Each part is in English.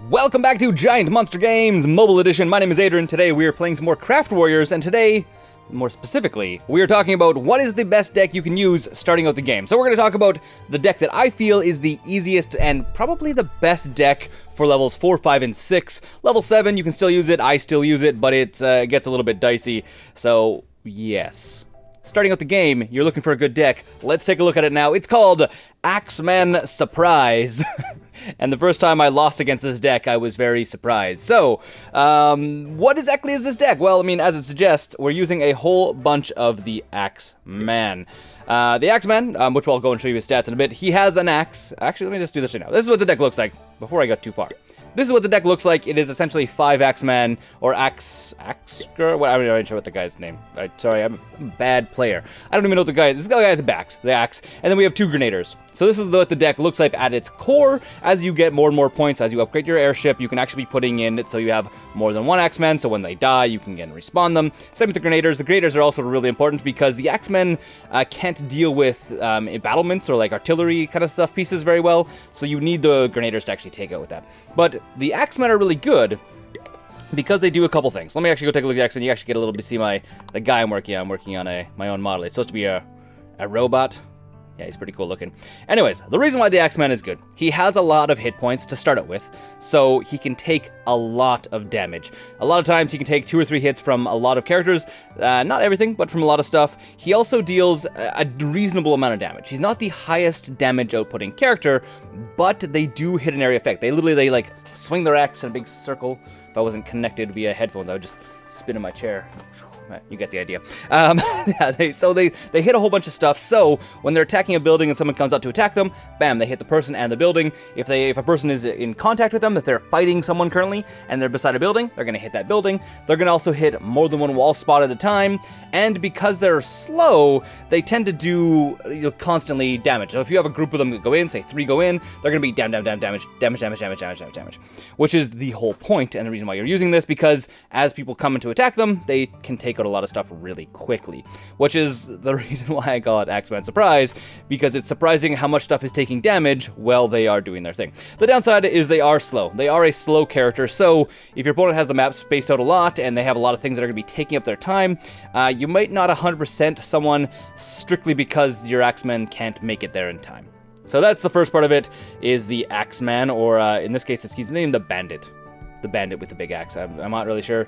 Welcome back to GiantMonsterGames Mobile Edition. My name is Adrian. Today we are playing some more Craft Warriors, and today, more specifically, we are talking about what is the best deck you can use starting out the game. So we're going to talk about the deck that I feel is the easiest and probably the best deck for levels 4, 5, and 6. Level 7, you can still use it. I still use it, but it gets a little bit dicey. So, yes. Starting out the game, you're looking for a good deck. Let's take a look at it now. It's called Axeman Surprise. And the first time I lost against this deck, I was very surprised. So, what exactly is this deck? Well, I mean, as it suggests, we're using a whole bunch of the Axeman. The Axeman, which I'll go and show you his stats in a bit, he has an axe. Actually, let me just do this right now. This is what the deck looks like before I got too far. This is what the deck looks like. It is essentially 5 Axeman, or Axger. Well, I'm not even sure what the guy's name. Sorry, I'm a bad player. I don't even know what the guy. This guy at the back, the axe, and then we have 2 Grenadiers. So this is what the deck looks like at its core. As you get more and more points, as you upgrade your airship, you can actually be putting in it so you have more than 1 Axeman. So when they die, you can again respawn them. Same with the Grenadiers. The Grenadiers are also really important because the Axemen can't deal with embattlements or like artillery kind of stuff pieces very well. So you need the Grenadiers to actually take out with that. But the Axemen are really good because they do a couple things. Let me actually go take a look at the Axemen. You actually get a little bit to see the guy I'm working on. I'm working on my own model. It's supposed to be a robot. Yeah, he's pretty cool looking. Anyways, the reason why the Axeman is good, he has a lot of hit points to start it with, so he can take a lot of damage. A lot of times he can take 2 or 3 hits from a lot of characters, not everything, but from a lot of stuff. He also deals a reasonable amount of damage. He's not the highest damage outputting character, but they do hit an area effect. They like swing their axe in a big circle. If I wasn't connected via headphones, I would just spin in my chair. You get the idea. Yeah, they hit a whole bunch of stuff. So when they're attacking a building and someone comes out to attack them, bam, they hit the person and the building. If a person is in contact with them, if they're fighting someone currently and they're beside a building, they're going to hit that building. They're going to also hit more than one wall spot at a time. And because they're slow, they tend to do constantly damage. So if you have a group of them that go in, say 3 go in, they're going to be damage, which is the whole point and the reason why you're using this, because as people come in to attack them, they can take out a lot of stuff really quickly, which is the reason why I call it Axeman Surprise, because it's surprising how much stuff is taking damage while they are doing their thing. The downside is they are slow. They are a slow character, so if your opponent has the map spaced out a lot and they have a lot of things that are going to be taking up their time, you might not 100% someone strictly because your Axeman can't make it there in time. So that's the first part of it, is the Axeman, or in this case, he's named the Bandit. The Bandit with the big axe. I'm not really sure.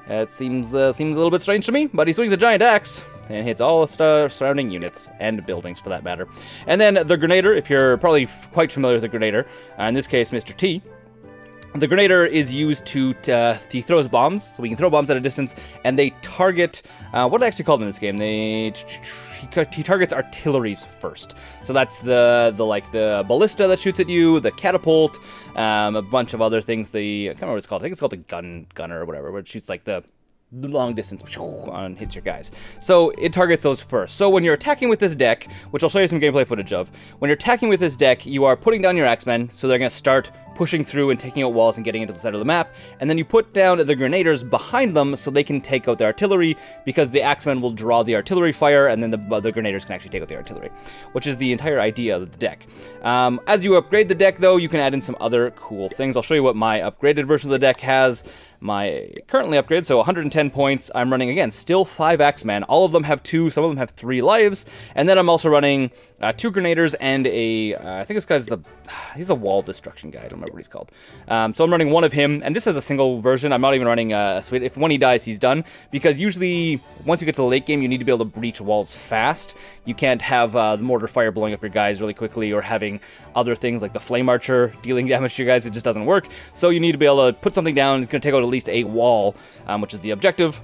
It seems a little bit strange to me, but he swings a giant axe and hits all surrounding units and buildings for that matter. And then the Grenadier, if you're probably quite familiar with the Grenadier, in this case Mr. T, the Grenadier is used to he throws bombs, so we can throw bombs at a distance, and they target, what do they actually call them in this game? He targets artilleries first. So that's the ballista that shoots at you, the catapult, a bunch of other things. I can't remember what it's called. I think it's called the gunner or whatever, where it shoots like the long distance and hits your guys. So it targets those first. So when you're attacking with this deck, which I'll show you some gameplay footage of, when you're attacking with this deck, you are putting down your Axemen, so they're going to start pushing through and taking out walls and getting into the center of the map, and then you put down the Grenadiers behind them so they can take out the artillery, because the Axemen will draw the artillery fire, and then the Grenadiers can actually take out the artillery, which is the entire idea of the deck. As you upgrade the deck, though, you can add in some other cool things. I'll show you what my upgraded version of the deck has. My currently upgraded, so 110 points. I'm running, again, still 5 Axeman. All of them have 2, some of them have 3 lives. And then I'm also running 2 Grenadiers and I think this guy's he's the wall destruction guy. I don't remember what he's called. So I'm running one of him, and just as a single version, I'm not even running, so if when he dies, he's done. Because usually, once you get to the late game, you need to be able to breach walls fast. You can't have the mortar fire blowing up your guys really quickly, or having other things like the Flame Archer dealing damage to your guys. It just doesn't work. So you need to be able to put something down. It's going to take out at least a wall, which is the objective.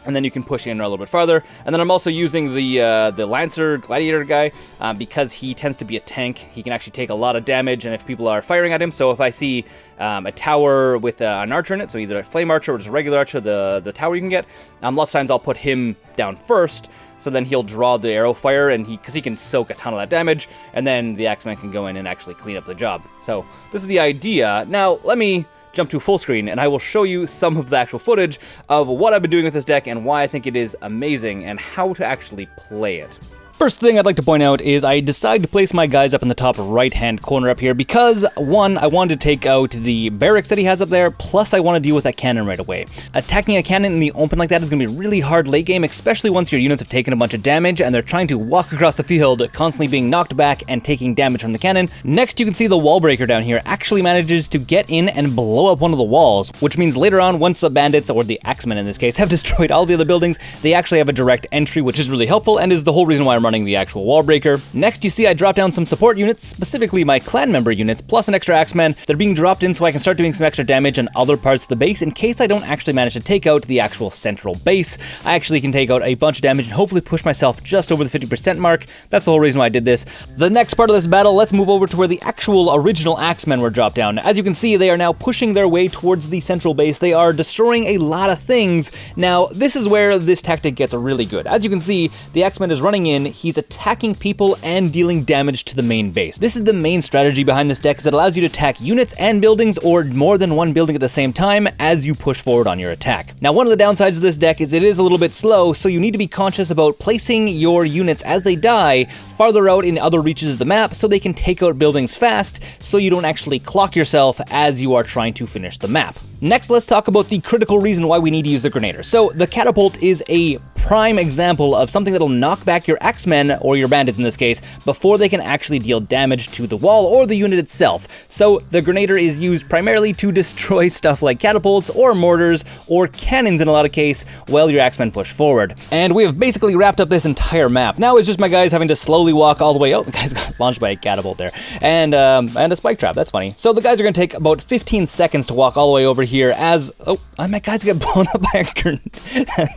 And then you can push in a little bit farther. And then I'm also using the Lancer Gladiator guy because he tends to be a tank. He can actually take a lot of damage, and if people are firing at him, so if I see a tower with an archer in it, so either a flame archer or just a regular archer, the tower you can get, lots of times I'll put him down first, so then he'll draw the arrow fire, and because he can soak a ton of that damage, and then the Axeman can go in and actually clean up the job. So this is the idea. Now, let me jump to full screen, and I will show you some of the actual footage of what I've been doing with this deck and why I think it is amazing and how to actually play it. First thing I'd like to point out is I decided to place my guys up in the top right-hand corner up here because, one, I wanted to take out the barracks that he has up there, plus I want to deal with that cannon right away. Attacking a cannon in the open like that is going to be really hard late game, especially once your units have taken a bunch of damage and they're trying to walk across the field, constantly being knocked back and taking damage from the cannon. Next, you can see the wall breaker down here actually manages to get in and blow up one of the walls, which means later on, once the bandits, or the axemen in this case, have destroyed all the other buildings, they actually have a direct entry, which is really helpful and is the whole reason why I'm running the actual wall breaker. Next, you see I drop down some support units, specifically my clan member units, plus an extra axeman. They're being dropped in so I can start doing some extra damage on other parts of the base in case I don't actually manage to take out the actual central base. I actually can take out a bunch of damage and hopefully push myself just over the 50% mark. That's the whole reason why I did this. The next part of this battle, let's move over to where the actual original axemen were dropped down. As you can see, they are now pushing their way towards the central base. They are destroying a lot of things. Now, this is where this tactic gets really good. As you can see, the axeman is running in, he's attacking people and dealing damage to the main base. This is the main strategy behind this deck, is it allows you to attack units and buildings or more than one building at the same time as you push forward on your attack. Now, one of the downsides of this deck is it is a little bit slow, so you need to be conscious about placing your units as they die farther out in other reaches of the map so they can take out buildings fast, so you don't actually clock yourself as you are trying to finish the map. Next, let's talk about the critical reason why we need to use the Grenader. So, the catapult is a prime example of something that'll knock back your axemen, or your bandits in this case, before they can actually deal damage to the wall or the unit itself. So the Grenader is used primarily to destroy stuff like catapults or mortars or cannons in a lot of cases while your axemen push forward. And we have basically wrapped up this entire map. Now it's just my guys having to slowly walk all the way out. The guys got launched by a catapult there. And a spike trap, that's funny. So the guys are going to take about 15 seconds to walk all the way over here as... Oh, my guys get blown up by a grenade.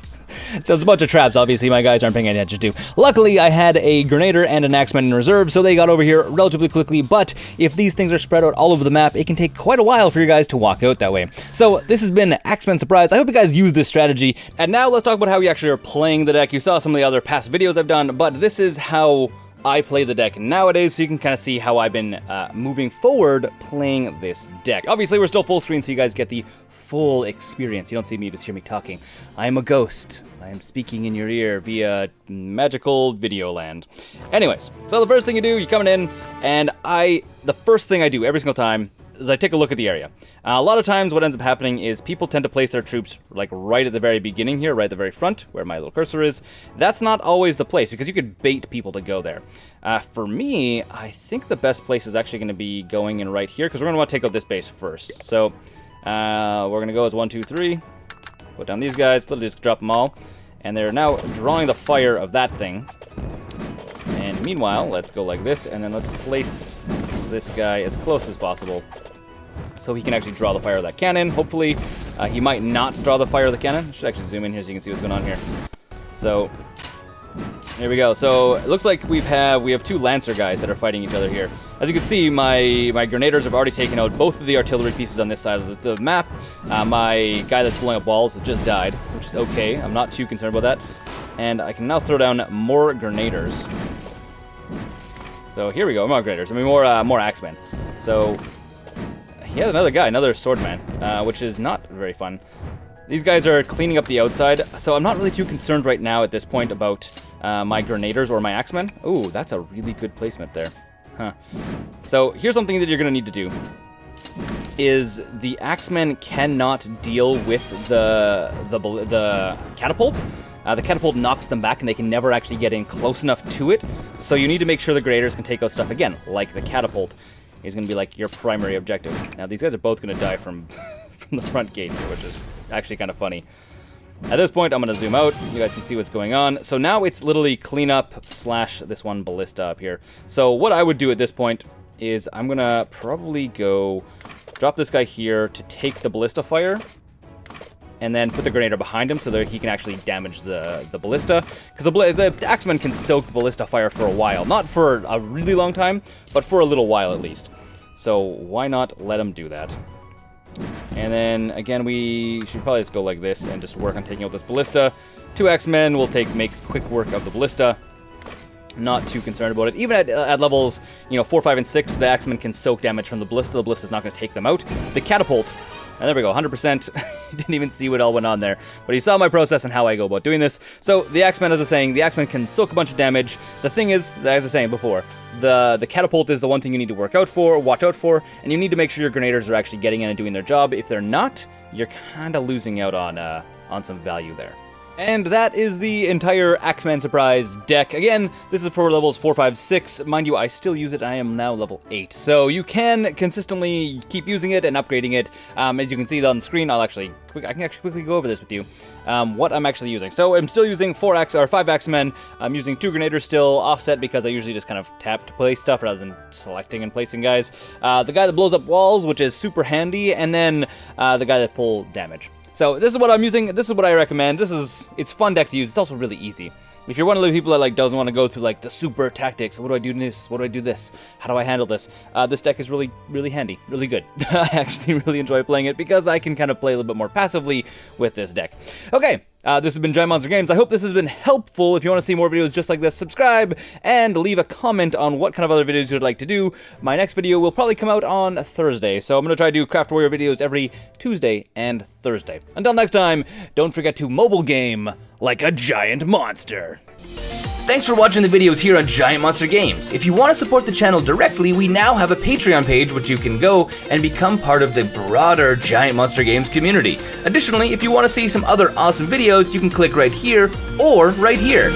So it's a bunch of traps, obviously, my guys aren't paying any attention to. Luckily, I had a Grenader and an axeman in reserve, so they got over here relatively quickly, but if these things are spread out all over the map, it can take quite a while for your guys to walk out that way. So this has been Axeman Surprise. I hope you guys use this strategy. And now let's talk about how we actually are playing the deck. You saw some of the other past videos I've done, but this is how I play the deck nowadays, so you can kind of see how I've been moving forward playing this deck. Obviously, we're still full screen, so you guys get the full experience. You don't see me, you just hear me talking. I am a ghost. I am speaking in your ear via magical video land. Anyways, so the first thing you do, you're coming in, and the first thing I do every single time is I take a look at the area. A lot of times what ends up happening is people tend to place their troops like right at the very beginning here, right at the very front, where my little cursor is. That's not always the place, because you could bait people to go there. For me, I think the best place is actually going to be going in right here, because we're going to want to take out this base first. So we're going to go as 1, 2, 3. Put down these guys, literally just drop them all. And they're now drawing the fire of that thing. And meanwhile, let's go like this, and then let's place this guy as close as possible so he can actually draw the fire of that cannon. Hopefully, he might not draw the fire of the cannon. I should actually zoom in here so you can see what's going on here. So, here we go. So, it looks like we have two Lancer guys that are fighting each other here. As you can see, my Grenaders have already taken out both of the artillery pieces on this side of the map. My guy that's blowing up walls just died, which is okay. I'm not too concerned about that. And I can now throw down more Grenaders. So here we go, more Grenaders. I mean, more Axemen. So he has another guy, another Swordman, which is not very fun. These guys are cleaning up the outside, so I'm not really too concerned right now at this point about my Grenaders or my Axemen. Ooh, that's a really good placement there. Huh. So here's something that you're going to need to do. Is the Axemen cannot deal with the catapult. The catapult knocks them back and they can never actually get in close enough to it. So you need to make sure the Grenaders can take out stuff again, like the catapult is going to be like your primary objective. Now these guys are both going to die from the front gate here, which is actually kind of funny. At this point, I'm going to zoom out. You guys can see what's going on. So now it's literally cleanup / this one ballista up here. So what I would do at this point is I'm going to probably go drop this guy here to take the ballista fire, and then put the Grenader behind him so that he can actually damage the ballista. Because the Axemen can soak ballista fire for a while. Not for a really long time, but for a little while at least. So why not let him do that? And then, again, we should probably just go like this and just work on taking out this ballista. 2 Axemen will make quick work of the ballista. Not too concerned about it. Even at levels, 4, 5, and 6, the Axemen can soak damage from the ballista. The ballista's not going to take them out. The catapult And there we go, 100%. Didn't even see what all went on there. But you saw my process and how I go about doing this. So the Axeman, as I was saying, the Axeman can soak a bunch of damage. The thing is, as I was saying before, the catapult is the one thing you need to watch out for, and you need to make sure your grenaders are actually getting in and doing their job. If they're not, you're kind of losing out on some value there. And that is the entire Axeman Surprise deck. Again, this is for levels 4, 5, 6. Mind you, I still use it. I am now level 8. So you can consistently keep using it and upgrading it. As you can see on the screen, I can actually quickly go over this with you. What I'm actually using. So I'm still using 5 Axemen. I'm using 2 Grenaders still, offset because I usually just kind of tap to place stuff rather than selecting and placing guys. The guy that blows up walls, which is super handy, and then the guy that pull damage. So this is what I'm using, this is what I recommend. It's fun deck to use, it's also really easy. If you're one of the people that like doesn't want to go through like the super tactics, what do I do this, what do I do this, how do I handle this, this deck is really, really handy, really good. I actually really enjoy playing it because I can kind of play a little bit more passively with this deck. Okay. This has been GiantMonsterGames. I hope this has been helpful. If you want to see more videos just like this, subscribe and leave a comment on what kind of other videos you'd like to do. My next video will probably come out on Thursday, so I'm going to try to do Craft Warrior videos every Tuesday and Thursday. Until next time, don't forget to mobile game like a giant monster. Thanks for watching the videos here on Giant Monster Games. If you want to support the channel directly, we now have a Patreon page which you can go and become part of the broader Giant Monster Games community. Additionally, if you want to see some other awesome videos, you can click right here or right here.